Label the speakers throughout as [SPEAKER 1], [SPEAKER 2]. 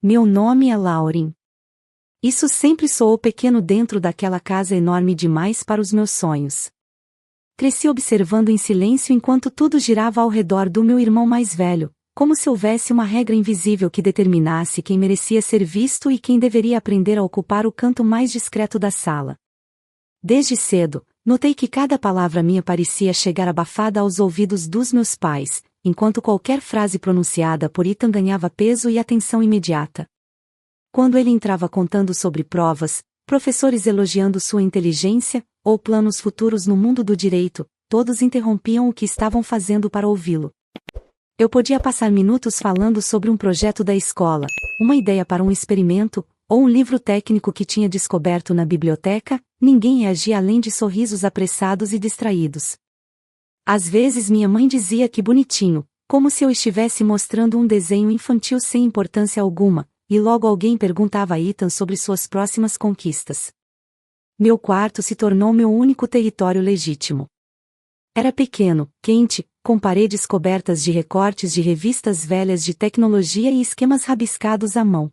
[SPEAKER 1] Meu nome é Lauren. Isso sempre soou pequeno dentro daquela casa enorme demais para os meus sonhos. Cresci observando em silêncio enquanto tudo girava ao redor do meu irmão mais velho, como se houvesse uma regra invisível que determinasse quem merecia ser visto e quem deveria aprender a ocupar o canto mais discreto da sala. Desde cedo, notei que cada palavra minha parecia chegar abafada aos ouvidos dos meus pais, enquanto qualquer frase pronunciada por Ethan ganhava peso e atenção imediata. Quando ele entrava contando sobre provas, professores elogiando sua inteligência, ou planos futuros no mundo do direito, todos interrompiam o que estavam fazendo para ouvi-lo. Eu podia passar minutos falando sobre um projeto da escola, uma ideia para um experimento, ou um livro técnico que tinha descoberto na biblioteca, ninguém reagia além de sorrisos apressados e distraídos. Às vezes minha mãe dizia que bonitinho, como se eu estivesse mostrando um desenho infantil sem importância alguma, e logo alguém perguntava a Ethan sobre suas próximas conquistas. Meu quarto se tornou meu único território legítimo. Era pequeno, quente, com paredes cobertas de recortes de revistas velhas de tecnologia e esquemas rabiscados à mão.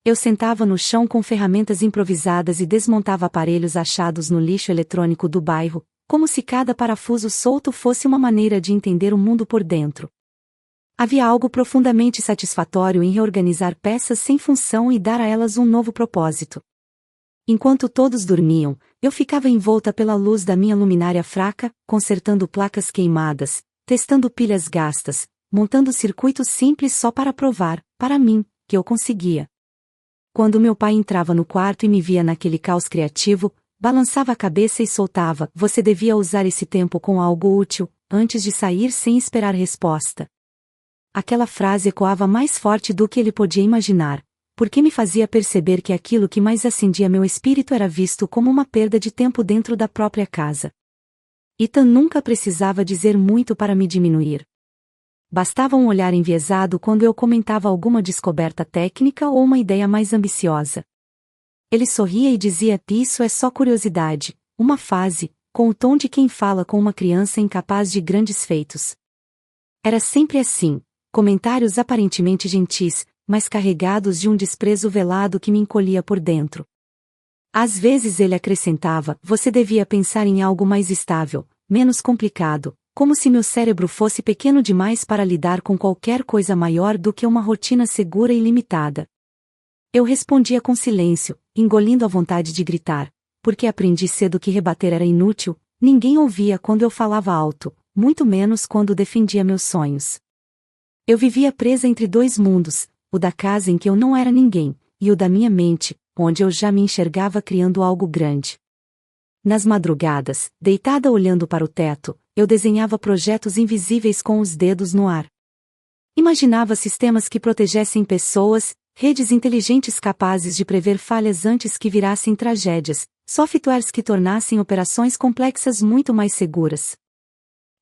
[SPEAKER 1] Eu sentava no chão com ferramentas improvisadas e desmontava aparelhos achados no lixo eletrônico do bairro, como se cada parafuso solto fosse uma maneira de entender o mundo por dentro. Havia algo profundamente satisfatório em reorganizar peças sem função e dar a elas um novo propósito. Enquanto todos dormiam, eu ficava envolta pela luz da minha luminária fraca, consertando placas queimadas, testando pilhas gastas, montando circuitos simples só para provar, para mim, que eu conseguia. Quando meu pai entrava no quarto e me via naquele caos criativo, balançava a cabeça e soltava: "Você devia usar esse tempo com algo útil, antes de sair sem esperar resposta." Aquela frase ecoava mais forte do que ele podia imaginar, porque me fazia perceber que aquilo que mais acendia meu espírito era visto como uma perda de tempo dentro da própria casa. Ethan nunca precisava dizer muito para me diminuir. Bastava um olhar enviesado quando eu comentava alguma descoberta técnica ou uma ideia mais ambiciosa. Ele sorria e dizia: "Isso é só curiosidade, uma fase", com o tom de quem fala com uma criança incapaz de grandes feitos. Era sempre assim, comentários aparentemente gentis, mas carregados de um desprezo velado que me encolhia por dentro. Às vezes ele acrescentava: "Você devia pensar em algo mais estável, menos complicado", como se meu cérebro fosse pequeno demais para lidar com qualquer coisa maior do que uma rotina segura e limitada. Eu respondia com silêncio, engolindo a vontade de gritar, porque aprendi cedo que rebater era inútil. Ninguém ouvia quando eu falava alto, muito menos quando defendia meus sonhos. Eu vivia presa entre dois mundos, o da casa em que eu não era ninguém, e o da minha mente, onde eu já me enxergava criando algo grande. Nas madrugadas, deitada olhando para o teto, eu desenhava projetos invisíveis com os dedos no ar. Imaginava sistemas que protegessem pessoas, redes inteligentes capazes de prever falhas antes que virassem tragédias, softwares que tornassem operações complexas muito mais seguras.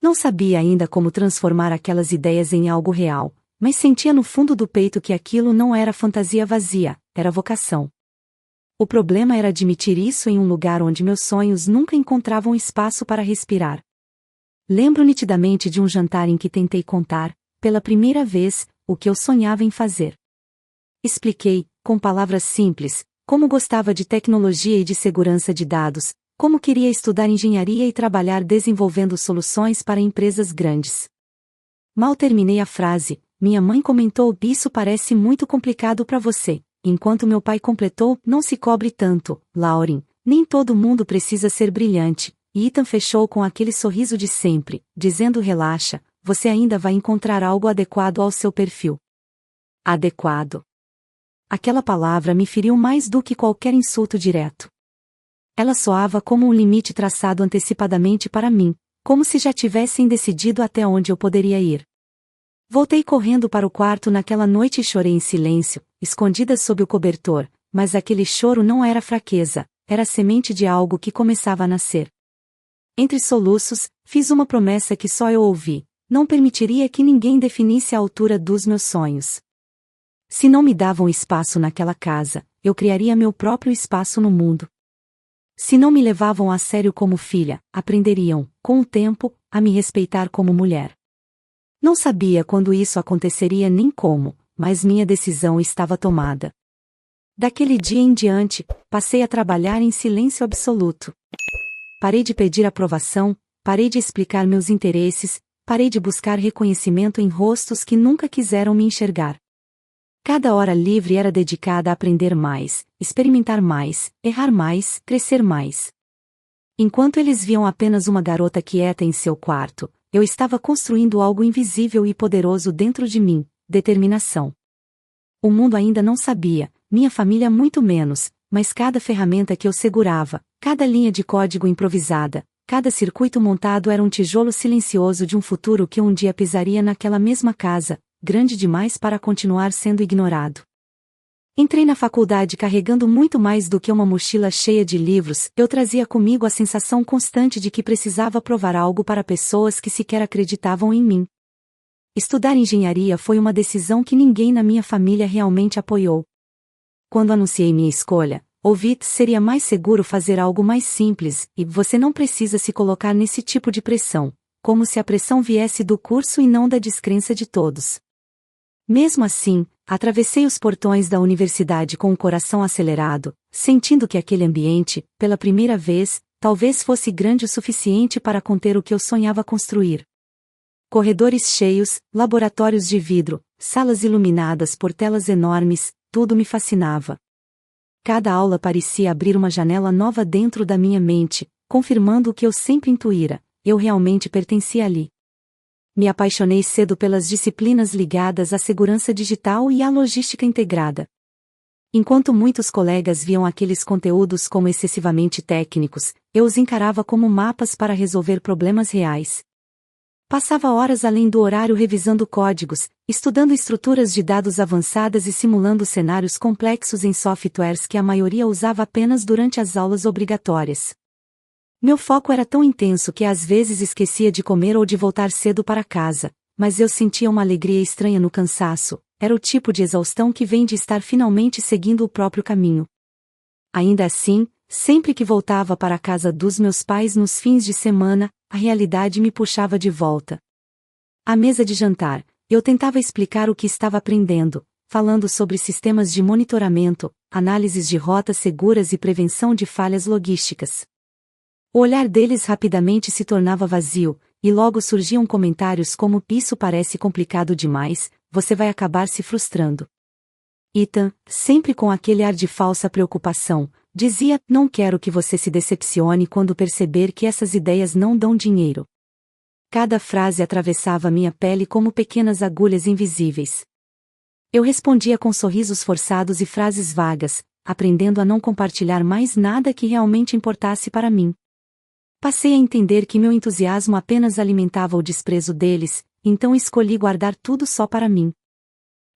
[SPEAKER 1] Não sabia ainda como transformar aquelas ideias em algo real, mas sentia no fundo do peito que aquilo não era fantasia vazia, era vocação. O problema era admitir isso em um lugar onde meus sonhos nunca encontravam espaço para respirar. Lembro nitidamente de um jantar em que tentei contar, pela primeira vez, o que eu sonhava em fazer. Expliquei, com palavras simples, como gostava de tecnologia e de segurança de dados, como queria estudar engenharia e trabalhar desenvolvendo soluções para empresas grandes. Mal terminei a frase, minha mãe comentou: "Isso parece muito complicado para você", enquanto meu pai completou: "Não se cobre tanto, Lauren, nem todo mundo precisa ser brilhante." E Ethan fechou com aquele sorriso de sempre, dizendo: "Relaxa, você ainda vai encontrar algo adequado ao seu perfil." Adequado. Aquela palavra me feriu mais do que qualquer insulto direto. Ela soava como um limite traçado antecipadamente para mim, como se já tivessem decidido até onde eu poderia ir. Voltei correndo para o quarto naquela noite e chorei em silêncio, escondida sob o cobertor, mas aquele choro não era fraqueza, era a semente de algo que começava a nascer. Entre soluços, fiz uma promessa que só eu ouvi: não permitiria que ninguém definisse a altura dos meus sonhos. Se não me davam espaço naquela casa, eu criaria meu próprio espaço no mundo. Se não me levavam a sério como filha, aprenderiam, com o tempo, a me respeitar como mulher. Não sabia quando isso aconteceria nem como, mas minha decisão estava tomada. Daquele dia em diante, passei a trabalhar em silêncio absoluto. Parei de pedir aprovação, parei de explicar meus interesses, parei de buscar reconhecimento em rostos que nunca quiseram me enxergar. Cada hora livre era dedicada a aprender mais, experimentar mais, errar mais, crescer mais. Enquanto eles viam apenas uma garota quieta em seu quarto, eu estava construindo algo invisível e poderoso dentro de mim: determinação. O mundo ainda não sabia, minha família muito menos, mas cada ferramenta que eu segurava, cada linha de código improvisada, cada circuito montado era um tijolo silencioso de um futuro que um dia pisaria naquela mesma casa, grande demais para continuar sendo ignorado. Entrei na faculdade carregando muito mais do que uma mochila cheia de livros. Eu trazia comigo a sensação constante de que precisava provar algo para pessoas que sequer acreditavam em mim. Estudar engenharia foi uma decisão que ninguém na minha família realmente apoiou. Quando anunciei minha escolha, ouvi que seria mais seguro fazer algo mais simples, e você não precisa se colocar nesse tipo de pressão, como se a pressão viesse do curso e não da descrença de todos. Mesmo assim, atravessei os portões da universidade com o coração acelerado, sentindo que aquele ambiente, pela primeira vez, talvez fosse grande o suficiente para conter o que eu sonhava construir. Corredores cheios, laboratórios de vidro, salas iluminadas por telas enormes, tudo me fascinava. Cada aula parecia abrir uma janela nova dentro da minha mente, confirmando o que eu sempre intuíra: eu realmente pertencia ali. Me apaixonei cedo pelas disciplinas ligadas à segurança digital e à logística integrada. Enquanto muitos colegas viam aqueles conteúdos como excessivamente técnicos, eu os encarava como mapas para resolver problemas reais. Passava horas além do horário revisando códigos, estudando estruturas de dados avançadas e simulando cenários complexos em softwares que a maioria usava apenas durante as aulas obrigatórias. Meu foco era tão intenso que às vezes esquecia de comer ou de voltar cedo para casa, mas eu sentia uma alegria estranha no cansaço. Era o tipo de exaustão que vem de estar finalmente seguindo o próprio caminho. Ainda assim, sempre que voltava para a casa dos meus pais nos fins de semana, a realidade me puxava de volta. À mesa de jantar, eu tentava explicar o que estava aprendendo, falando sobre sistemas de monitoramento, análises de rotas seguras e prevenção de falhas logísticas. O olhar deles rapidamente se tornava vazio, e logo surgiam comentários como: isso parece complicado demais, você vai acabar se frustrando. Ethan, sempre com aquele ar de falsa preocupação, dizia: não quero que você se decepcione quando perceber que essas ideias não dão dinheiro. Cada frase atravessava minha pele como pequenas agulhas invisíveis. Eu respondia com sorrisos forçados e frases vagas, aprendendo a não compartilhar mais nada que realmente importasse para mim. Passei a entender que meu entusiasmo apenas alimentava o desprezo deles, então escolhi guardar tudo só para mim.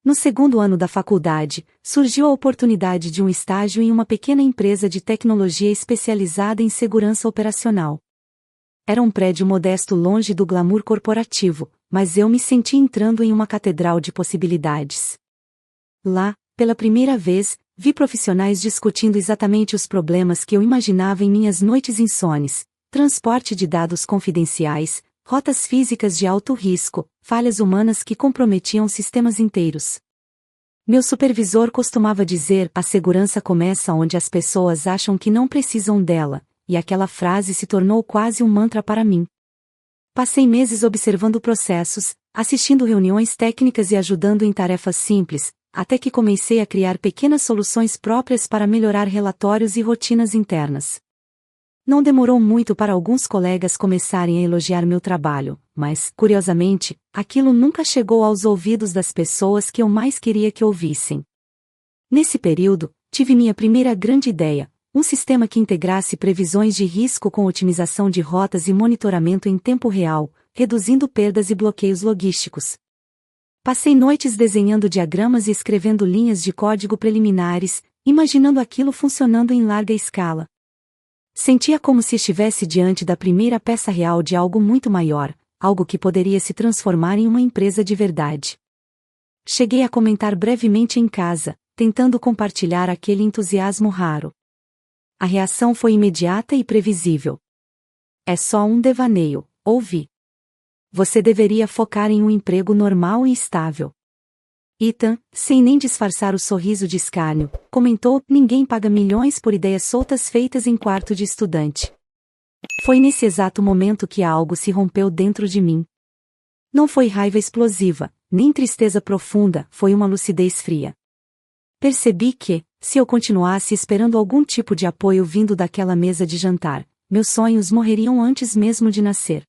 [SPEAKER 1] No segundo ano da faculdade, surgiu a oportunidade de um estágio em uma pequena empresa de tecnologia especializada em segurança operacional. Era um prédio modesto longe do glamour corporativo, mas eu me senti entrando em uma catedral de possibilidades. Lá, pela primeira vez, vi profissionais discutindo exatamente os problemas que eu imaginava em minhas noites insones: transporte de dados confidenciais, rotas físicas de alto risco, falhas humanas que comprometiam sistemas inteiros. Meu supervisor costumava dizer: a segurança começa onde as pessoas acham que não precisam dela, e aquela frase se tornou quase um mantra para mim. Passei meses observando processos, assistindo reuniões técnicas e ajudando em tarefas simples, até que comecei a criar pequenas soluções próprias para melhorar relatórios e rotinas internas. Não demorou muito para alguns colegas começarem a elogiar meu trabalho, mas, curiosamente, aquilo nunca chegou aos ouvidos das pessoas que eu mais queria que ouvissem. Nesse período, tive minha primeira grande ideia: um sistema que integrasse previsões de risco com otimização de rotas e monitoramento em tempo real, reduzindo perdas e bloqueios logísticos. Passei noites desenhando diagramas e escrevendo linhas de código preliminares, imaginando aquilo funcionando em larga escala. Sentia como se estivesse diante da primeira peça real de algo muito maior, algo que poderia se transformar em uma empresa de verdade. Cheguei a comentar brevemente em casa, tentando compartilhar aquele entusiasmo raro. A reação foi imediata e previsível. É só um devaneio, ouvi. Você deveria focar em um emprego normal e estável. Ethan, sem nem disfarçar o sorriso de escárnio, comentou: ninguém paga milhões por ideias soltas feitas em quarto de estudante. Foi nesse exato momento que algo se rompeu dentro de mim. Não foi raiva explosiva, nem tristeza profunda, foi uma lucidez fria. Percebi que, se eu continuasse esperando algum tipo de apoio vindo daquela mesa de jantar, meus sonhos morreriam antes mesmo de nascer.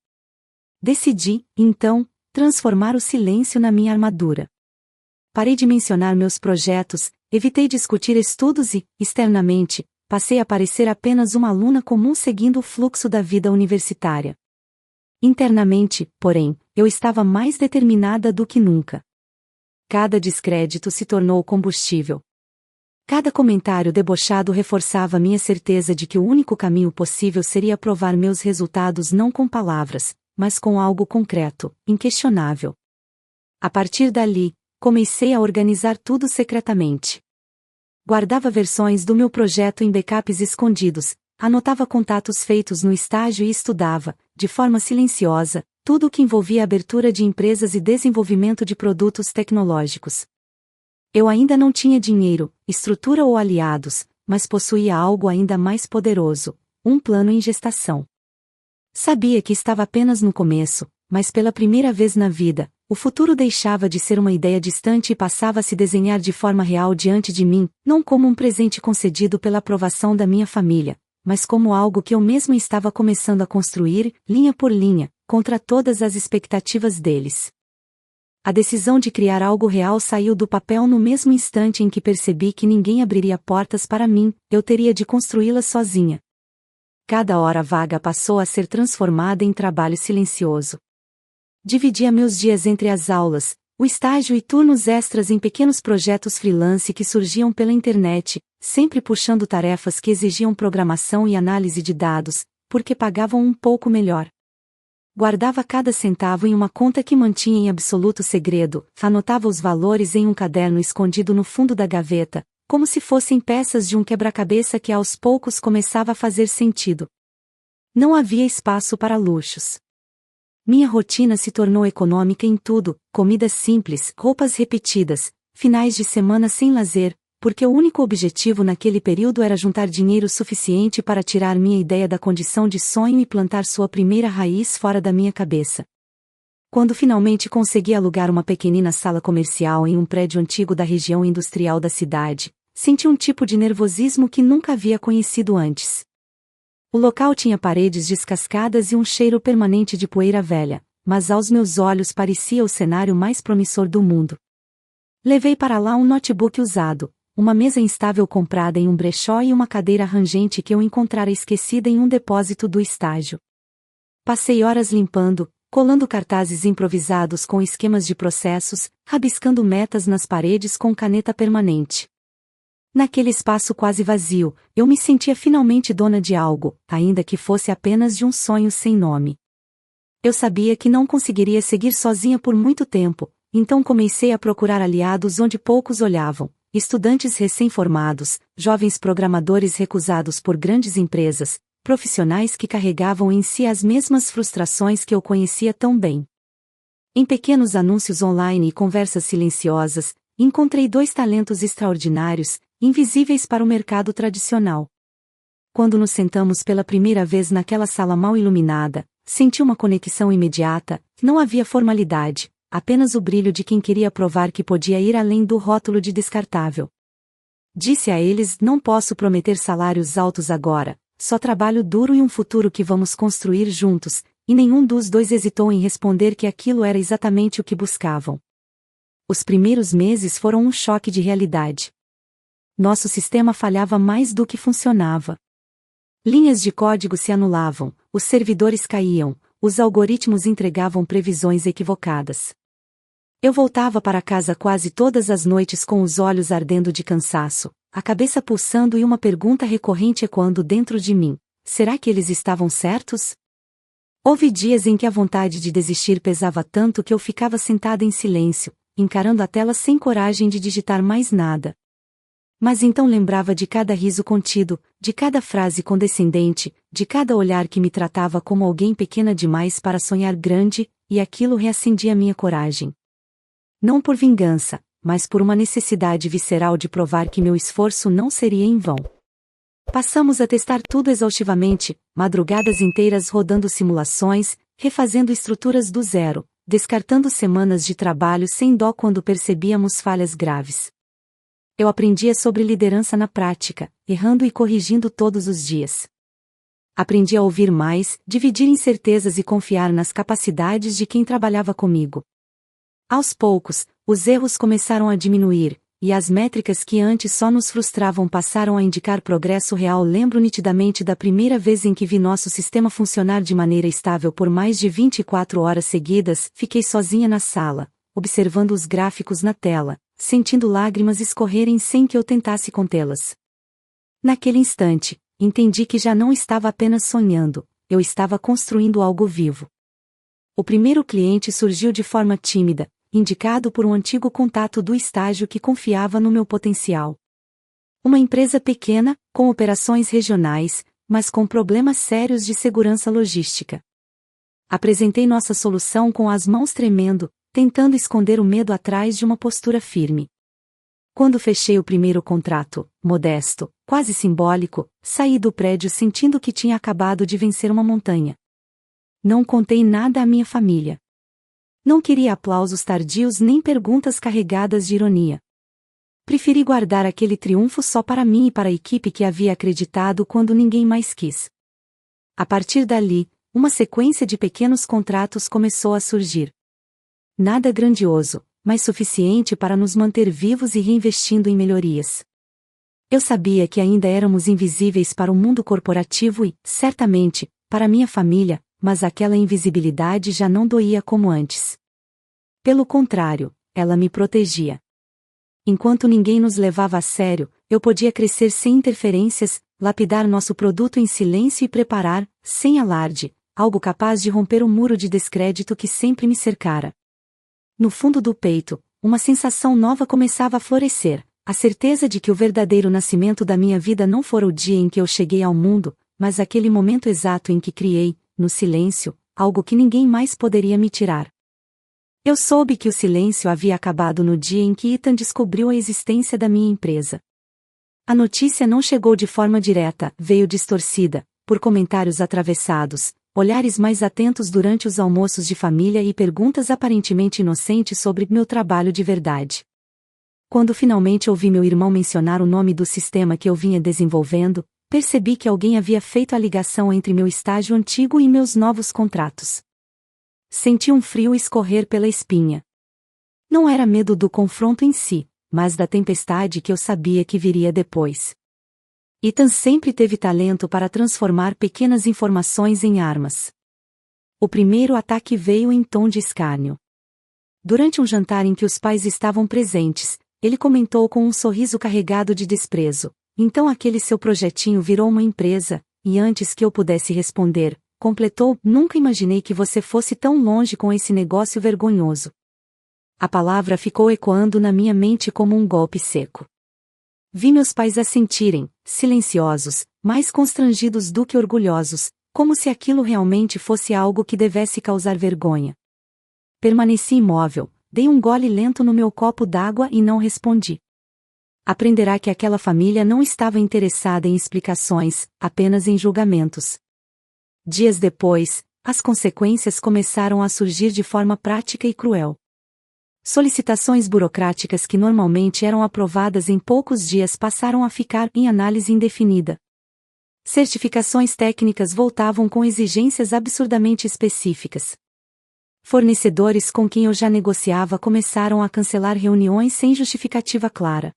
[SPEAKER 1] Decidi, então, transformar o silêncio na minha armadura. Parei de mencionar meus projetos, evitei discutir estudos e, externamente, passei a parecer apenas uma aluna comum seguindo o fluxo da vida universitária. Internamente, porém, eu estava mais determinada do que nunca. Cada descrédito se tornou combustível. Cada comentário debochado reforçava minha certeza de que o único caminho possível seria provar meus resultados não com palavras, mas com algo concreto, inquestionável. A partir dali, comecei a organizar tudo secretamente. Guardava versões do meu projeto em backups escondidos, anotava contatos feitos no estágio e estudava, de forma silenciosa, tudo o que envolvia a abertura de empresas e desenvolvimento de produtos tecnológicos. Eu ainda não tinha dinheiro, estrutura ou aliados, mas possuía algo ainda mais poderoso: um plano em gestação. Sabia que estava apenas no começo, mas pela primeira vez na vida, o futuro deixava de ser uma ideia distante e passava a se desenhar de forma real diante de mim, não como um presente concedido pela aprovação da minha família, mas como algo que eu mesma estava começando a construir, linha por linha, contra todas as expectativas deles. A decisão de criar algo real saiu do papel no mesmo instante em que percebi que ninguém abriria portas para mim, eu teria de construí-las sozinha. Cada hora vaga passou a ser transformada em trabalho silencioso. Dividia meus dias entre as aulas, o estágio e turnos extras em pequenos projetos freelance que surgiam pela internet, sempre puxando tarefas que exigiam programação e análise de dados, porque pagavam um pouco melhor. Guardava cada centavo em uma conta que mantinha em absoluto segredo, anotava os valores em um caderno escondido no fundo da gaveta, como se fossem peças de um quebra-cabeça que aos poucos começava a fazer sentido. Não havia espaço para luxos. Minha rotina se tornou econômica em tudo: comida simples, roupas repetidas, finais de semana sem lazer, porque o único objetivo naquele período era juntar dinheiro suficiente para tirar minha ideia da condição de sonho e plantar sua primeira raiz fora da minha cabeça. Quando finalmente consegui alugar uma pequenina sala comercial em um prédio antigo da região industrial da cidade, senti um tipo de nervosismo que nunca havia conhecido antes. O local tinha paredes descascadas e um cheiro permanente de poeira velha, mas aos meus olhos parecia o cenário mais promissor do mundo. Levei para lá um notebook usado, uma mesa instável comprada em um brechó e uma cadeira rangente que eu encontrara esquecida em um depósito do estágio. Passei horas limpando, colando cartazes improvisados com esquemas de processos, rabiscando metas nas paredes com caneta permanente. Naquele espaço quase vazio, eu me sentia finalmente dona de algo, ainda que fosse apenas de um sonho sem nome. Eu sabia que não conseguiria seguir sozinha por muito tempo, então comecei a procurar aliados onde poucos olhavam: estudantes recém-formados, jovens programadores recusados por grandes empresas, profissionais que carregavam em si as mesmas frustrações que eu conhecia tão bem. Em pequenos anúncios online e conversas silenciosas, encontrei 2 talentos extraordinários, invisíveis para o mercado tradicional. Quando nos sentamos pela primeira vez naquela sala mal iluminada, senti uma conexão imediata. Não havia formalidade, apenas o brilho de quem queria provar que podia ir além do rótulo de descartável. Disse a eles: não posso prometer salários altos agora, só trabalho duro e um futuro que vamos construir juntos, e nenhum dos dois hesitou em responder que aquilo era exatamente o que buscavam. Os primeiros meses foram um choque de realidade. Nosso sistema falhava mais do que funcionava. Linhas de código se anulavam, os servidores caíam, os algoritmos entregavam previsões equivocadas. Eu voltava para casa quase todas as noites com os olhos ardendo de cansaço, a cabeça pulsando e uma pergunta recorrente ecoando dentro de mim: será que eles estavam certos? Houve dias em que a vontade de desistir pesava tanto que eu ficava sentada em silêncio, encarando a tela sem coragem de digitar mais nada. Mas então lembrava de cada riso contido, de cada frase condescendente, de cada olhar que me tratava como alguém pequena demais para sonhar grande, e aquilo reacendia minha coragem. Não por vingança, mas por uma necessidade visceral de provar que meu esforço não seria em vão. Passamos a testar tudo exaustivamente, madrugadas inteiras rodando simulações, refazendo estruturas do zero, descartando semanas de trabalho sem dó quando percebíamos falhas graves. Eu aprendia sobre liderança na prática, errando e corrigindo todos os dias. Aprendi a ouvir mais, dividir incertezas e confiar nas capacidades de quem trabalhava comigo. Aos poucos, os erros começaram a diminuir, e as métricas que antes só nos frustravam passaram a indicar progresso real. Lembro nitidamente da primeira vez em que vi nosso sistema funcionar de maneira estável por mais de 24 horas seguidas. Fiquei sozinha na sala, observando os gráficos na tela, sentindo lágrimas escorrerem sem que eu tentasse contê-las. Naquele instante, entendi que já não estava apenas sonhando, eu estava construindo algo vivo. O primeiro cliente surgiu de forma tímida, indicado por um antigo contato do estágio que confiava no meu potencial. Uma empresa pequena, com operações regionais, mas com problemas sérios de segurança logística. Apresentei nossa solução com as mãos tremendo, tentando esconder o medo atrás de uma postura firme. Quando fechei o primeiro contrato, modesto, quase simbólico, saí do prédio sentindo que tinha acabado de vencer uma montanha. Não contei nada à minha família. Não queria aplausos tardios nem perguntas carregadas de ironia. Preferi guardar aquele triunfo só para mim e para a equipe que havia acreditado quando ninguém mais quis. A partir dali, uma sequência de pequenos contratos começou a surgir. Nada grandioso, mas suficiente para nos manter vivos e reinvestindo em melhorias. Eu sabia que ainda éramos invisíveis para o mundo corporativo e, certamente, para minha família, mas aquela invisibilidade já não doía como antes. Pelo contrário, ela me protegia. Enquanto ninguém nos levava a sério, eu podia crescer sem interferências, lapidar nosso produto em silêncio e preparar, sem alarde, algo capaz de romper o muro de descrédito que sempre me cercara. No fundo do peito, uma sensação nova começava a florescer, a certeza de que o verdadeiro nascimento da minha vida não fora o dia em que eu cheguei ao mundo, mas aquele momento exato em que criei, no silêncio, algo que ninguém mais poderia me tirar. Eu soube que o silêncio havia acabado no dia em que Ethan descobriu a existência da minha empresa. A notícia não chegou de forma direta, veio distorcida, por comentários atravessados, olhares mais atentos durante os almoços de família e perguntas aparentemente inocentes sobre meu trabalho de verdade. Quando finalmente ouvi meu irmão mencionar o nome do sistema que eu vinha desenvolvendo, percebi que alguém havia feito a ligação entre meu estágio antigo e meus novos contratos. Senti um frio escorrer pela espinha. Não era medo do confronto em si, mas da tempestade que eu sabia que viria depois. Ethan sempre teve talento para transformar pequenas informações em armas. O primeiro ataque veio em tom de escárnio. Durante um jantar em que os pais estavam presentes, ele comentou com um sorriso carregado de desprezo: "Então aquele seu projetinho virou uma empresa", e antes que eu pudesse responder, completou: "Nunca imaginei que você fosse tão longe com esse negócio vergonhoso." A palavra ficou ecoando na minha mente como um golpe seco. Vi meus pais assentirem, silenciosos, mais constrangidos do que orgulhosos, como se aquilo realmente fosse algo que devesse causar vergonha. Permaneci imóvel, dei um gole lento no meu copo d'água e não respondi. Aprenderá que aquela família não estava interessada em explicações, apenas em julgamentos. Dias depois, as consequências começaram a surgir de forma prática e cruel. Solicitações burocráticas que normalmente eram aprovadas em poucos dias passaram a ficar em análise indefinida. Certificações técnicas voltavam com exigências absurdamente específicas. Fornecedores com quem eu já negociava começaram a cancelar reuniões sem justificativa clara.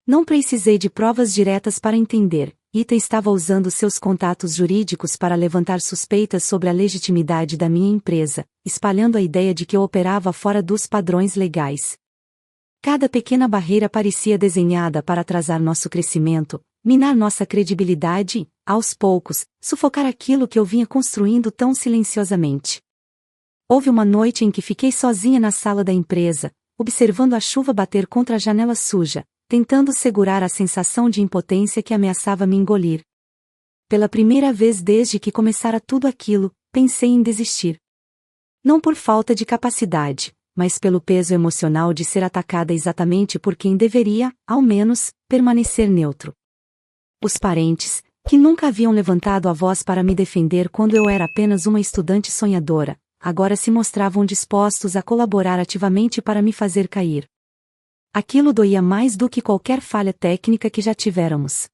[SPEAKER 1] Não precisei de provas diretas para entender. Ethan estava usando seus contatos jurídicos para levantar suspeitas sobre a legitimidade da minha empresa, espalhando a ideia de que eu operava fora dos padrões legais. Cada pequena barreira parecia desenhada para atrasar nosso crescimento, minar nossa credibilidade e, aos poucos, sufocar aquilo que eu vinha construindo tão silenciosamente. Houve uma noite em que fiquei sozinha na sala da empresa, observando a chuva bater contra a janela suja, tentando segurar a sensação de impotência que ameaçava me engolir. Pela primeira vez desde que começara tudo aquilo, pensei em desistir. Não por falta de capacidade, mas pelo peso emocional de ser atacada exatamente por quem deveria, ao menos, permanecer neutro. Os parentes, que nunca haviam levantado a voz para me defender quando eu era apenas uma estudante sonhadora, agora se mostravam dispostos a colaborar ativamente para me fazer cair. Aquilo doía mais do que qualquer falha técnica que já tivéramos.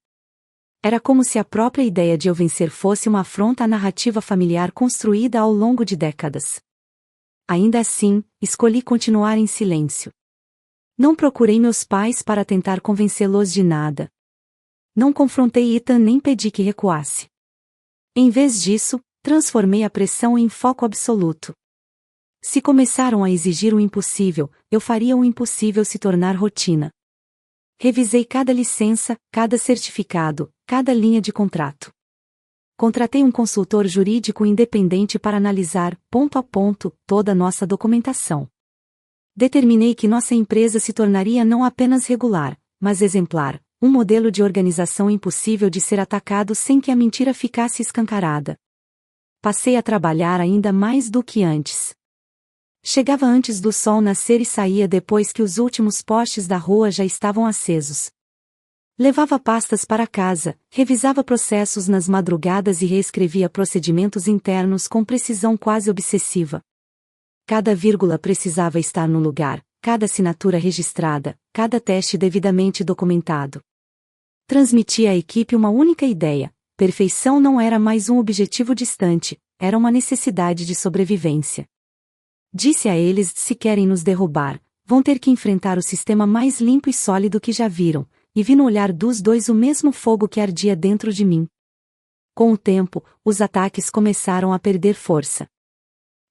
[SPEAKER 1] Era como se a própria ideia de eu vencer fosse uma afronta à narrativa familiar construída ao longo de décadas. Ainda assim, escolhi continuar em silêncio. Não procurei meus pais para tentar convencê-los de nada. Não confrontei Ethan nem pedi que recuasse. Em vez disso, transformei a pressão em foco absoluto. Se começaram a exigir o impossível, eu faria o impossível se tornar rotina. Revisei cada licença, cada certificado, cada linha de contrato. Contratei um consultor jurídico independente para analisar, ponto a ponto, toda a nossa documentação. Determinei que nossa empresa se tornaria não apenas regular, mas exemplar, um modelo de organização impossível de ser atacado sem que a mentira ficasse escancarada. Passei a trabalhar ainda mais do que antes. Chegava antes do sol nascer e saía depois que os últimos postes da rua já estavam acesos. Levava pastas para casa, revisava processos nas madrugadas e reescrevia procedimentos internos com precisão quase obsessiva. Cada vírgula precisava estar no lugar, cada assinatura registrada, cada teste devidamente documentado. Transmitia à equipe uma única ideia: perfeição não era mais um objetivo distante, era uma necessidade de sobrevivência. Disse a eles: se querem nos derrubar, vão ter que enfrentar o sistema mais limpo e sólido que já viram, e vi no olhar dos dois o mesmo fogo que ardia dentro de mim. Com o tempo, os ataques começaram a perder força.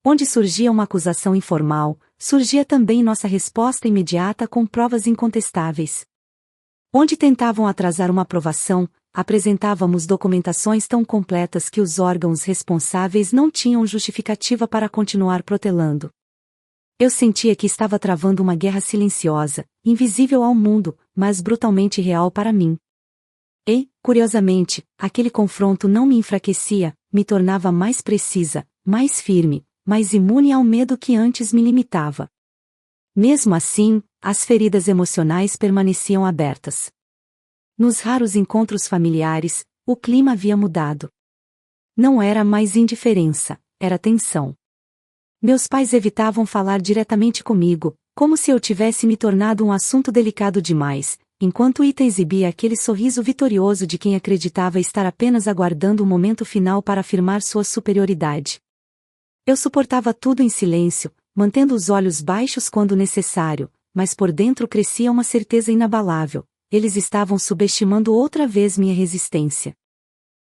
[SPEAKER 1] Onde surgia uma acusação informal, surgia também nossa resposta imediata com provas incontestáveis. Onde tentavam atrasar uma aprovação, apresentávamos documentações tão completas que os órgãos responsáveis não tinham justificativa para continuar protelando. Eu sentia que estava travando uma guerra silenciosa, invisível ao mundo, mas brutalmente real para mim. E, curiosamente, aquele confronto não me enfraquecia, me tornava mais precisa, mais firme, mais imune ao medo que antes me limitava. Mesmo assim, as feridas emocionais permaneciam abertas. Nos raros encontros familiares, o clima havia mudado. Não era mais indiferença, era tensão. Meus pais evitavam falar diretamente comigo, como se eu tivesse me tornado um assunto delicado demais, enquanto Ita exibia aquele sorriso vitorioso de quem acreditava estar apenas aguardando o momento final para afirmar sua superioridade. Eu suportava tudo em silêncio, mantendo os olhos baixos quando necessário, mas por dentro crescia uma certeza inabalável: eles estavam subestimando outra vez minha resistência.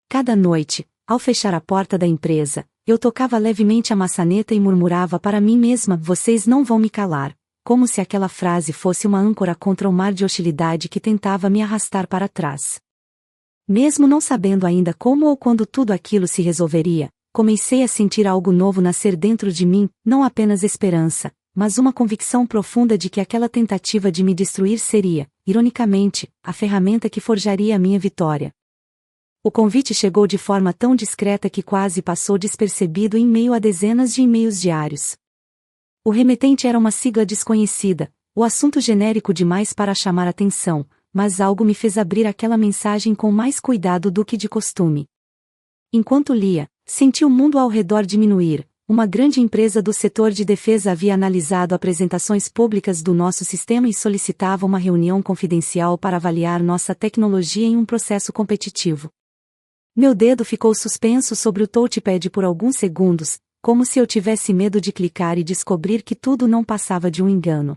[SPEAKER 1] Cada noite, ao fechar a porta da empresa, eu tocava levemente a maçaneta e murmurava para mim mesma: vocês não vão me calar, como se aquela frase fosse uma âncora contra o mar de hostilidade que tentava me arrastar para trás. Mesmo não sabendo ainda como ou quando tudo aquilo se resolveria, comecei a sentir algo novo nascer dentro de mim, não apenas esperança, mas uma convicção profunda de que aquela tentativa de me destruir seria, ironicamente, a ferramenta que forjaria a minha vitória. O convite chegou de forma tão discreta que quase passou despercebido em meio a dezenas de e-mails diários. O remetente era uma sigla desconhecida, o assunto genérico demais para chamar atenção, mas algo me fez abrir aquela mensagem com mais cuidado do que de costume. Enquanto lia, senti o mundo ao redor diminuir. Uma grande empresa do setor de defesa havia analisado apresentações públicas do nosso sistema e solicitava uma reunião confidencial para avaliar nossa tecnologia em um processo competitivo. Meu dedo ficou suspenso sobre o touchpad por alguns segundos, como se eu tivesse medo de clicar e descobrir que tudo não passava de um engano.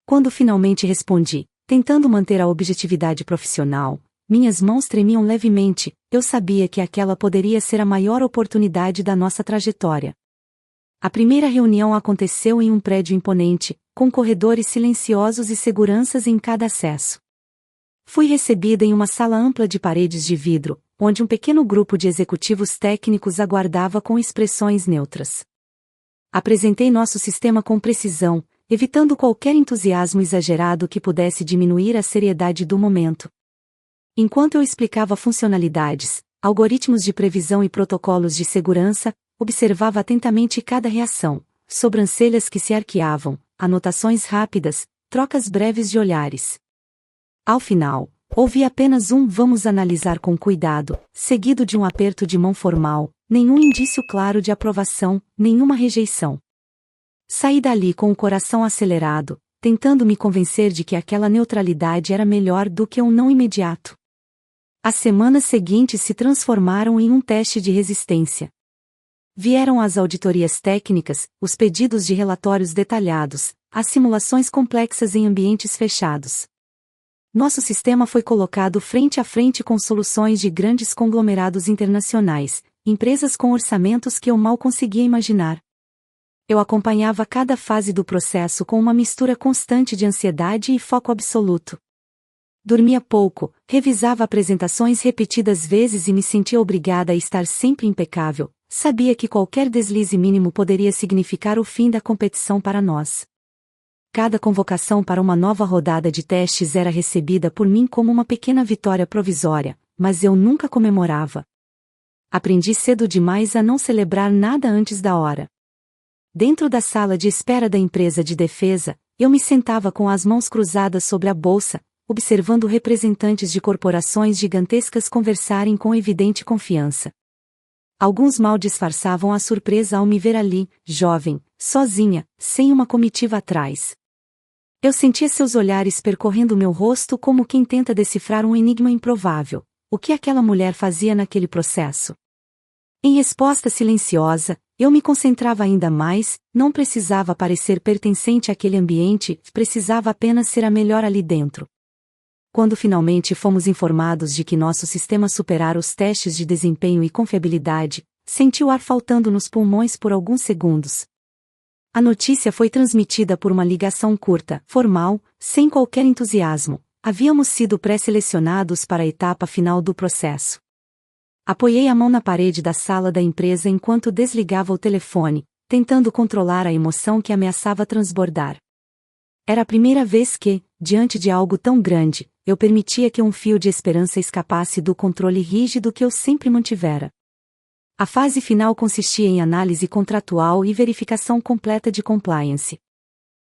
[SPEAKER 1] Quando finalmente respondi, tentando manter a objetividade profissional, minhas mãos tremiam levemente. Eu sabia que aquela poderia ser a maior oportunidade da nossa trajetória. A primeira reunião aconteceu em um prédio imponente, com corredores silenciosos e seguranças em cada acesso. Fui recebida em uma sala ampla de paredes de vidro, onde um pequeno grupo de executivos técnicos aguardava com expressões neutras. Apresentei nosso sistema com precisão, evitando qualquer entusiasmo exagerado que pudesse diminuir a seriedade do momento. Enquanto eu explicava funcionalidades, algoritmos de previsão e protocolos de segurança, observava atentamente cada reação, sobrancelhas que se arqueavam, anotações rápidas, trocas breves de olhares. Ao final, ouvi apenas um "vamos analisar com cuidado", seguido de um aperto de mão formal, nenhum indício claro de aprovação, nenhuma rejeição. Saí dali com o coração acelerado, tentando me convencer de que aquela neutralidade era melhor do que um não imediato. As semanas seguintes se transformaram em um teste de resistência. Vieram as auditorias técnicas, os pedidos de relatórios detalhados, as simulações complexas em ambientes fechados. Nosso sistema foi colocado frente a frente com soluções de grandes conglomerados internacionais, empresas com orçamentos que eu mal conseguia imaginar. Eu acompanhava cada fase do processo com uma mistura constante de ansiedade e foco absoluto. Dormia pouco, revisava apresentações repetidas vezes e me sentia obrigada a estar sempre impecável. Sabia que qualquer deslize mínimo poderia significar o fim da competição para nós. Cada convocação para uma nova rodada de testes era recebida por mim como uma pequena vitória provisória, mas eu nunca comemorava. Aprendi cedo demais a não celebrar nada antes da hora. Dentro da sala de espera da empresa de defesa, eu me sentava com as mãos cruzadas sobre a bolsa, observando representantes de corporações gigantescas conversarem com evidente confiança. Alguns mal disfarçavam a surpresa ao me ver ali, jovem, sozinha, sem uma comitiva atrás. Eu sentia seus olhares percorrendo meu rosto como quem tenta decifrar um enigma improvável. O que aquela mulher fazia naquele processo? Em resposta silenciosa, eu me concentrava ainda mais, não precisava parecer pertencente àquele ambiente, precisava apenas ser a melhor ali dentro. Quando finalmente fomos informados de que nosso sistema superara os testes de desempenho e confiabilidade, senti o ar faltando nos pulmões por alguns segundos. A notícia foi transmitida por uma ligação curta, formal, sem qualquer entusiasmo. Havíamos sido pré-selecionados para a etapa final do processo. Apoiei a mão na parede da sala da empresa enquanto desligava o telefone, tentando controlar a emoção que ameaçava transbordar. Era a primeira vez que, diante de algo tão grande, eu permitia que um fio de esperança escapasse do controle rígido que eu sempre mantivera. A fase final consistia em análise contratual e verificação completa de compliance.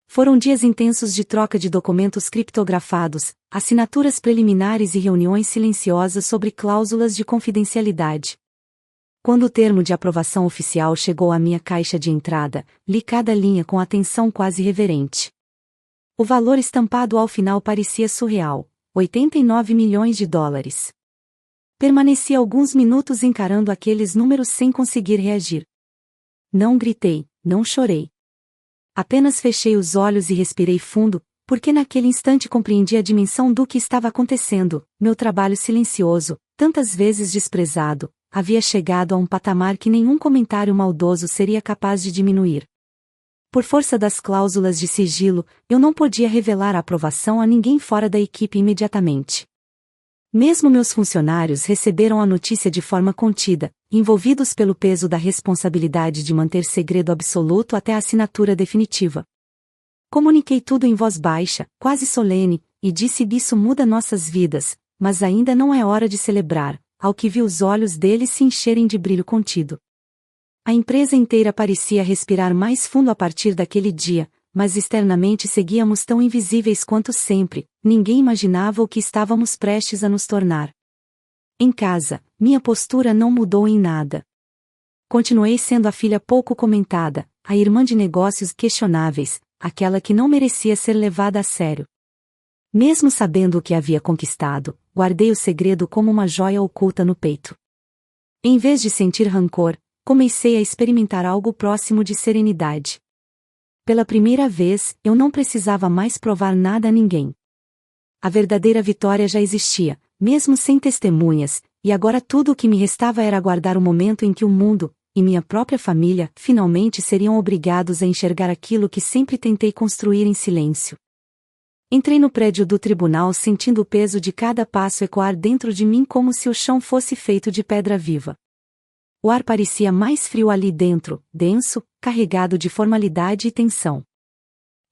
[SPEAKER 1] Foram dias intensos de troca de documentos criptografados, assinaturas preliminares e reuniões silenciosas sobre cláusulas de confidencialidade. Quando o termo de aprovação oficial chegou à minha caixa de entrada, li cada linha com atenção quase reverente. O valor estampado ao final parecia surreal: $89 milhões. Permaneci alguns minutos encarando aqueles números sem conseguir reagir. Não gritei, não chorei. Apenas fechei os olhos e respirei fundo, porque naquele instante compreendi a dimensão do que estava acontecendo. Meu trabalho silencioso, tantas vezes desprezado, havia chegado a um patamar que nenhum comentário maldoso seria capaz de diminuir. Por força das cláusulas de sigilo, eu não podia revelar a aprovação a ninguém fora da equipe imediatamente. Mesmo meus funcionários receberam a notícia de forma contida, envolvidos pelo peso da responsabilidade de manter segredo absoluto até a assinatura definitiva. Comuniquei tudo em voz baixa, quase solene, e disse: "Isso muda nossas vidas, mas ainda não é hora de celebrar", ao que vi os olhos deles se encherem de brilho contido. A empresa inteira parecia respirar mais fundo a partir daquele dia, mas externamente seguíamos tão invisíveis quanto sempre. Ninguém imaginava o que estávamos prestes a nos tornar. Em casa, minha postura não mudou em nada. Continuei sendo a filha pouco comentada, a irmã de negócios questionáveis, aquela que não merecia ser levada a sério. Mesmo sabendo o que havia conquistado, guardei o segredo como uma joia oculta no peito. Em vez de sentir rancor, comecei a experimentar algo próximo de serenidade. Pela primeira vez, eu não precisava mais provar nada a ninguém. A verdadeira vitória já existia, mesmo sem testemunhas, e agora tudo o que me restava era aguardar o momento em que o mundo, e minha própria família, finalmente seriam obrigados a enxergar aquilo que sempre tentei construir em silêncio. Entrei no prédio do tribunal sentindo o peso de cada passo ecoar dentro de mim como se o chão fosse feito de pedra viva. O ar parecia mais frio ali dentro, denso, carregado de formalidade e tensão.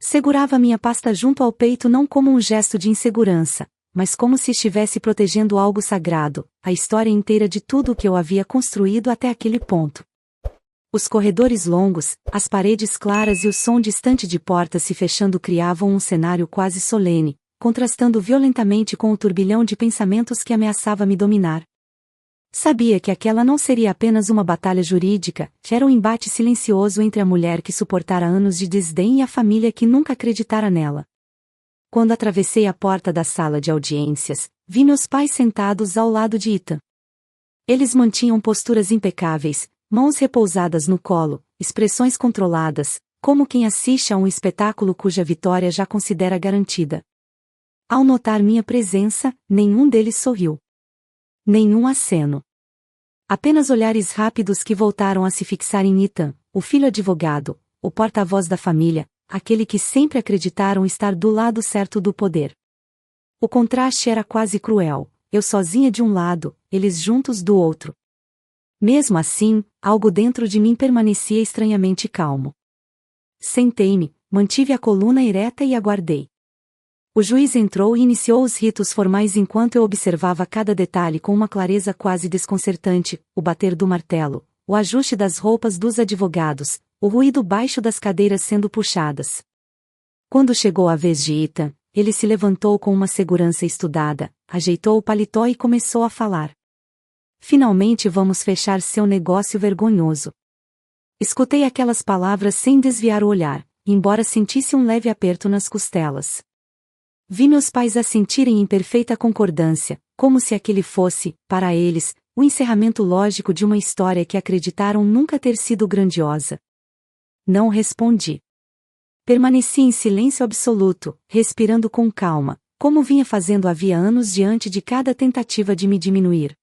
[SPEAKER 1] Segurava minha pasta junto ao peito não como um gesto de insegurança, mas como se estivesse protegendo algo sagrado, a história inteira de tudo o que eu havia construído até aquele ponto. Os corredores longos, as paredes claras e o som distante de portas se fechando criavam um cenário quase solene, contrastando violentamente com o turbilhão de pensamentos que ameaçava me dominar. Sabia que aquela não seria apenas uma batalha jurídica, que era um embate silencioso entre a mulher que suportara anos de desdém e a família que nunca acreditara nela. Quando atravessei a porta da sala de audiências, vi meus pais sentados ao lado de Ethan. Eles mantinham posturas impecáveis, mãos repousadas no colo, expressões controladas, como quem assiste a um espetáculo cuja vitória já considera garantida. Ao notar minha presença, nenhum deles sorriu. Nenhum aceno. Apenas olhares rápidos que voltaram a se fixar em Ethan, o filho advogado, o porta-voz da família, aquele que sempre acreditaram estar do lado certo do poder. O contraste era quase cruel, eu sozinha de um lado, eles juntos do outro. Mesmo assim, algo dentro de mim permanecia estranhamente calmo. Sentei-me, mantive a coluna ereta e aguardei. O juiz entrou e iniciou os ritos formais enquanto eu observava cada detalhe com uma clareza quase desconcertante, o bater do martelo, o ajuste das roupas dos advogados, o ruído baixo das cadeiras sendo puxadas. Quando chegou a vez de Ethan, ele se levantou com uma segurança estudada, ajeitou o paletó e começou a falar. Finalmente vamos fechar seu negócio vergonhoso. Escutei aquelas palavras sem desviar o olhar, embora sentisse um leve aperto nas costelas. Vi meus pais assentirem em perfeita concordância, como se aquele fosse, para eles, o encerramento lógico de uma história que acreditaram nunca ter sido grandiosa. Não respondi. Permaneci em silêncio absoluto, respirando com calma, como vinha fazendo havia anos diante de cada tentativa de me diminuir.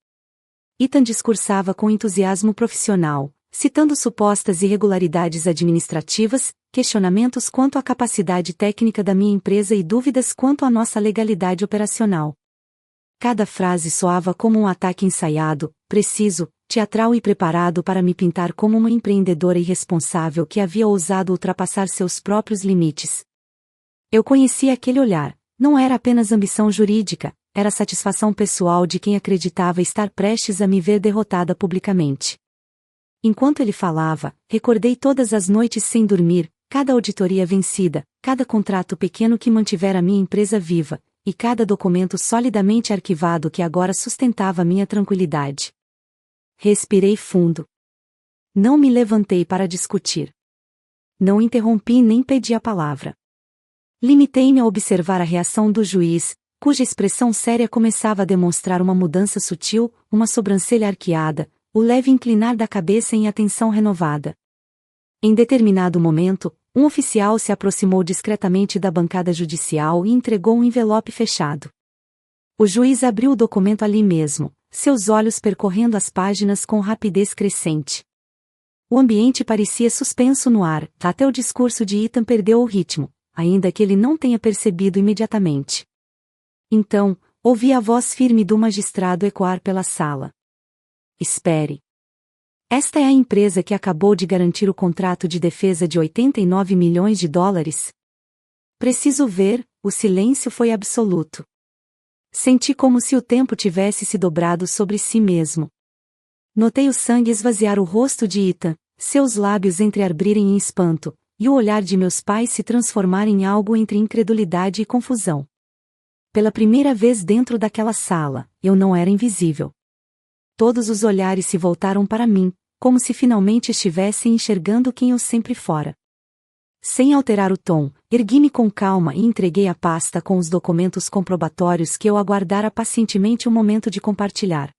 [SPEAKER 1] Ethan discursava com entusiasmo profissional, citando supostas irregularidades administrativas, questionamentos quanto à capacidade técnica da minha empresa e dúvidas quanto à nossa legalidade operacional. Cada frase soava como um ataque ensaiado, preciso, teatral e preparado para me pintar como uma empreendedora irresponsável que havia ousado ultrapassar seus próprios limites. Eu conhecia aquele olhar, não era apenas ambição jurídica, era satisfação pessoal de quem acreditava estar prestes a me ver derrotada publicamente. Enquanto ele falava, recordei todas as noites sem dormir, cada auditoria vencida, cada contrato pequeno que mantivera minha empresa viva, e cada documento solidamente arquivado que agora sustentava minha tranquilidade. Respirei fundo. Não me levantei para discutir. Não interrompi nem pedi a palavra. Limitei-me a observar a reação do juiz, cuja expressão séria começava a demonstrar uma mudança sutil, uma sobrancelha arqueada, o leve inclinar da cabeça em atenção renovada. Em determinado momento, um oficial se aproximou discretamente da bancada judicial e entregou um envelope fechado. O juiz abriu o documento ali mesmo, seus olhos percorrendo as páginas com rapidez crescente. O ambiente parecia suspenso no ar, até o discurso de Ethan perdeu o ritmo, ainda que ele não tenha percebido imediatamente. Então, ouvi a voz firme do magistrado ecoar pela sala. Espere. Esta é a empresa que acabou de garantir o contrato de defesa de 89 milhões de dólares? Preciso ver, o silêncio foi absoluto. Senti como se o tempo tivesse se dobrado sobre si mesmo. Notei o sangue esvaziar o rosto de Ethan, seus lábios entreabrirem em espanto, e o olhar de meus pais se transformar em algo entre incredulidade e confusão. Pela primeira vez dentro daquela sala, eu não era invisível. Todos os olhares se voltaram para mim, como se finalmente estivessem enxergando quem eu sempre fora. Sem alterar o tom, ergui-me com calma e entreguei a pasta com os documentos comprobatórios que eu aguardara pacientemente o momento de compartilhar.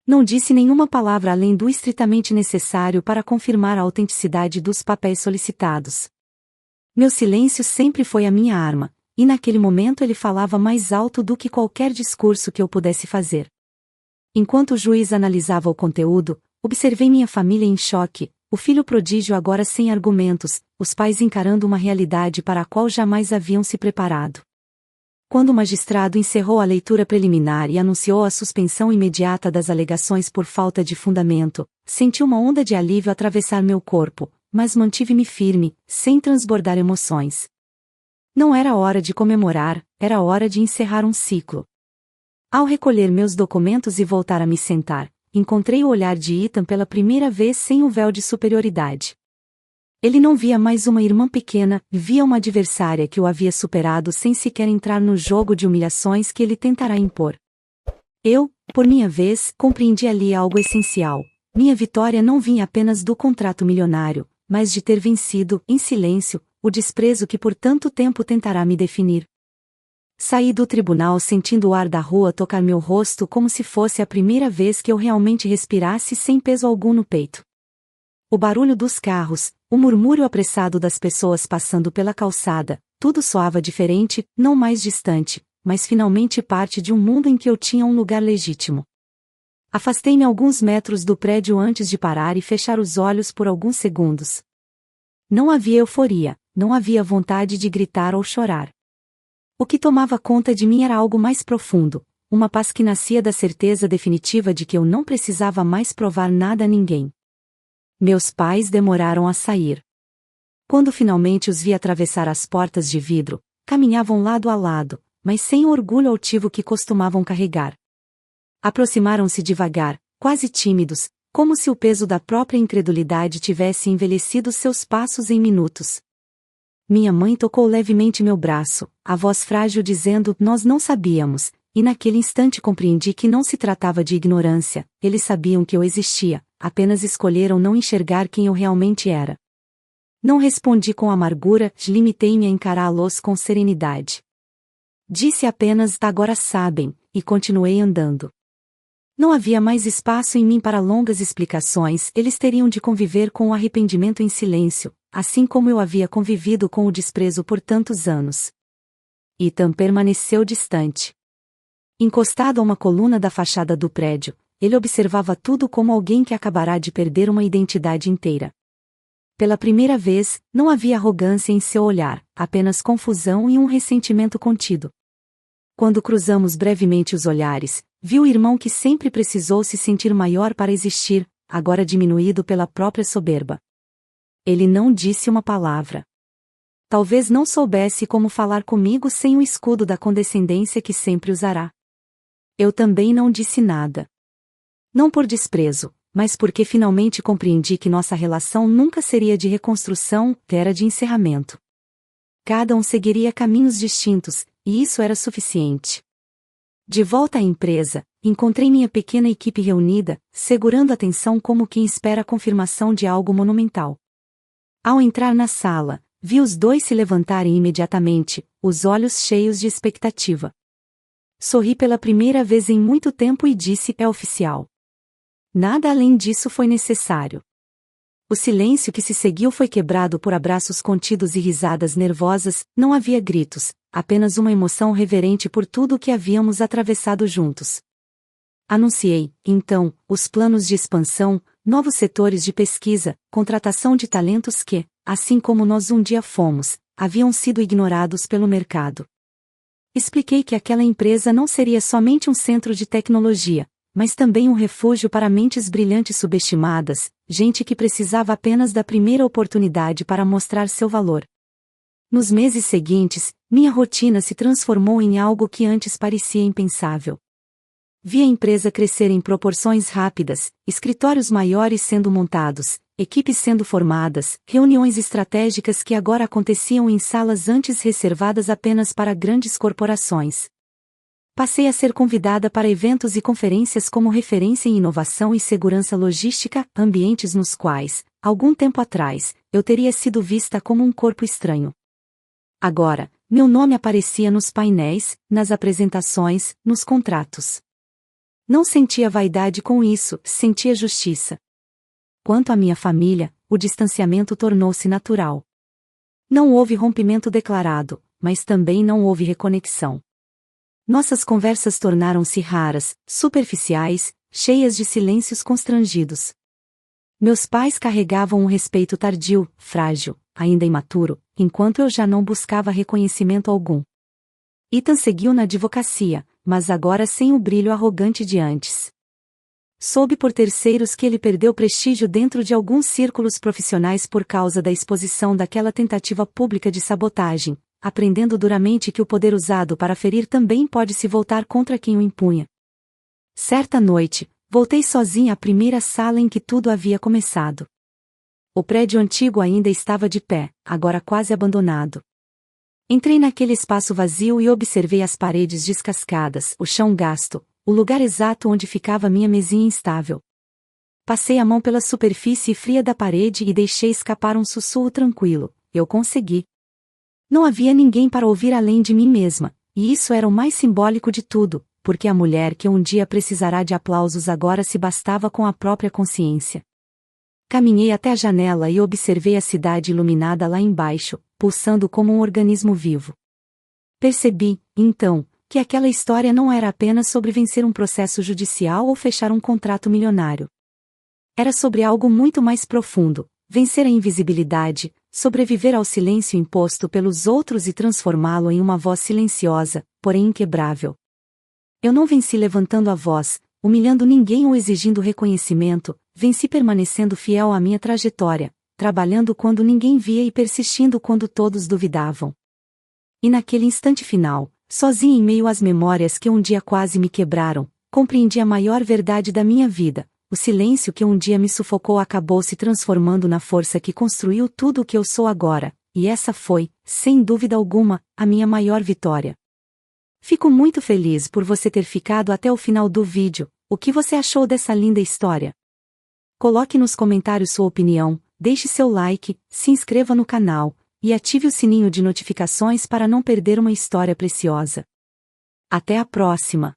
[SPEAKER 1] Não disse nenhuma palavra além do estritamente necessário para confirmar a autenticidade dos papéis solicitados. Meu silêncio sempre foi a minha arma, e naquele momento ele falava mais alto do que qualquer discurso que eu pudesse fazer. Enquanto o juiz analisava o conteúdo, observei minha família em choque, o filho prodígio agora sem argumentos, os pais encarando uma realidade para a qual jamais haviam se preparado. Quando o magistrado encerrou a leitura preliminar e anunciou a suspensão imediata das alegações por falta de fundamento, senti uma onda de alívio atravessar meu corpo, mas mantive-me firme, sem transbordar emoções. Não era hora de comemorar, era hora de encerrar um ciclo. Ao recolher meus documentos e voltar a me sentar, encontrei o olhar de Ethan pela primeira vez sem o véu de superioridade. Ele não via mais uma irmã pequena, via uma adversária que o havia superado sem sequer entrar no jogo de humilhações que ele tentará impor. Eu, por minha vez, compreendi ali algo essencial. Minha vitória não vinha apenas do contrato milionário, mas de ter vencido, em silêncio, o desprezo que por tanto tempo tentará me definir. Saí do tribunal sentindo o ar da rua tocar meu rosto como se fosse a primeira vez que eu realmente respirasse sem peso algum no peito. O barulho dos carros, o murmúrio apressado das pessoas passando pela calçada, tudo soava diferente, não mais distante, mas finalmente parte de um mundo em que eu tinha um lugar legítimo. Afastei-me alguns metros do prédio antes de parar e fechar os olhos por alguns segundos. Não havia euforia, não havia vontade de gritar ou chorar. O que tomava conta de mim era algo mais profundo, uma paz que nascia da certeza definitiva de que eu não precisava mais provar nada a ninguém. Meus pais demoraram a sair. Quando finalmente os vi atravessar as portas de vidro, caminhavam lado a lado, mas sem o orgulho altivo que costumavam carregar. Aproximaram-se devagar, quase tímidos, como se o peso da própria incredulidade tivesse envelhecido seus passos em minutos. Minha mãe tocou levemente meu braço, a voz frágil dizendo: "Nós não sabíamos", e naquele instante compreendi que não se tratava de ignorância, eles sabiam que eu existia, apenas escolheram não enxergar quem eu realmente era. Não respondi com amargura, limitei-me a encará-los com serenidade. Disse apenas: "Agora sabem", e continuei andando. Não havia mais espaço em mim para longas explicações, eles teriam de conviver com o arrependimento em silêncio, assim como eu havia convivido com o desprezo por tantos anos. Ethan permaneceu distante. Encostado a uma coluna da fachada do prédio, ele observava tudo como alguém que acabará de perder uma identidade inteira. Pela primeira vez, não havia arrogância em seu olhar, apenas confusão e um ressentimento contido. Quando cruzamos brevemente os olhares, vi o irmão que sempre precisou se sentir maior para existir, agora diminuído pela própria soberba. Ele não disse uma palavra. Talvez não soubesse como falar comigo sem o escudo da condescendência que sempre usará. Eu também não disse nada. Não por desprezo, mas porque finalmente compreendi que nossa relação nunca seria de reconstrução, era de encerramento. Cada um seguiria caminhos distintos, e isso era suficiente. De volta à empresa, encontrei minha pequena equipe reunida, segurando a atenção como quem espera a confirmação de algo monumental. Ao entrar na sala, vi os dois se levantarem imediatamente, os olhos cheios de expectativa. Sorri pela primeira vez em muito tempo e disse: "É oficial". Nada além disso foi necessário. O silêncio que se seguiu foi quebrado por abraços contidos e risadas nervosas, não havia gritos, apenas uma emoção reverente por tudo o que havíamos atravessado juntos. Anunciei, então, os planos de expansão, novos setores de pesquisa, contratação de talentos que, assim como nós um dia fomos, haviam sido ignorados pelo mercado. Expliquei que aquela empresa não seria somente um centro de tecnologia, mas também um refúgio para mentes brilhantes subestimadas, gente que precisava apenas da primeira oportunidade para mostrar seu valor. Nos meses seguintes, minha rotina se transformou em algo que antes parecia impensável. Vi a empresa crescer em proporções rápidas, escritórios maiores sendo montados, equipes sendo formadas, reuniões estratégicas que agora aconteciam em salas antes reservadas apenas para grandes corporações. Passei a ser convidada para eventos e conferências como referência em inovação e segurança logística, ambientes nos quais, algum tempo atrás, eu teria sido vista como um corpo estranho. Agora, meu nome aparecia nos painéis, nas apresentações, nos contratos. Não sentia vaidade com isso, sentia justiça. Quanto à minha família, o distanciamento tornou-se natural. Não houve rompimento declarado, mas também não houve reconexão. Nossas conversas tornaram-se raras, superficiais, cheias de silêncios constrangidos. Meus pais carregavam um respeito tardio, frágil, ainda imaturo, enquanto eu já não buscava reconhecimento algum. Ethan seguiu na advocacia, mas agora sem o brilho arrogante de antes. Soube por terceiros que ele perdeu prestígio dentro de alguns círculos profissionais por causa da exposição daquela tentativa pública de sabotagem, aprendendo duramente que o poder usado para ferir também pode se voltar contra quem o impunha. Certa noite, Voltei sozinha à primeira sala em que tudo havia começado. O prédio antigo ainda estava de pé, agora quase abandonado. Entrei naquele espaço vazio e observei as paredes descascadas, o chão gasto, o lugar exato onde ficava minha mesinha instável. Passei a mão pela superfície fria da parede e deixei escapar um sussurro tranquilo. Eu consegui. Não havia ninguém para ouvir além de mim mesma, e isso era o mais simbólico de tudo, porque a mulher que um dia precisará de aplausos agora se bastava com a própria consciência. Caminhei até a janela e observei a cidade iluminada lá embaixo, pulsando como um organismo vivo. Percebi, então, que aquela história não era apenas sobre vencer um processo judicial ou fechar um contrato milionário. Era sobre algo muito mais profundo: vencer a invisibilidade, sobreviver ao silêncio imposto pelos outros e transformá-lo em uma voz silenciosa, porém inquebrável. Eu não venci levantando a voz, humilhando ninguém ou exigindo reconhecimento, venci permanecendo fiel à minha trajetória, trabalhando quando ninguém via e persistindo quando todos duvidavam. E naquele instante final, sozinha em meio às memórias que um dia quase me quebraram, compreendi a maior verdade da minha vida: o silêncio que um dia me sufocou acabou se transformando na força que construiu tudo o que eu sou agora, e essa foi, sem dúvida alguma, a minha maior vitória. Fico muito feliz por você ter ficado até o final do vídeo. O que você achou dessa linda história? Coloque nos comentários sua opinião, deixe seu like, se inscreva no canal, e ative o sininho de notificações para não perder uma história preciosa. Até a próxima!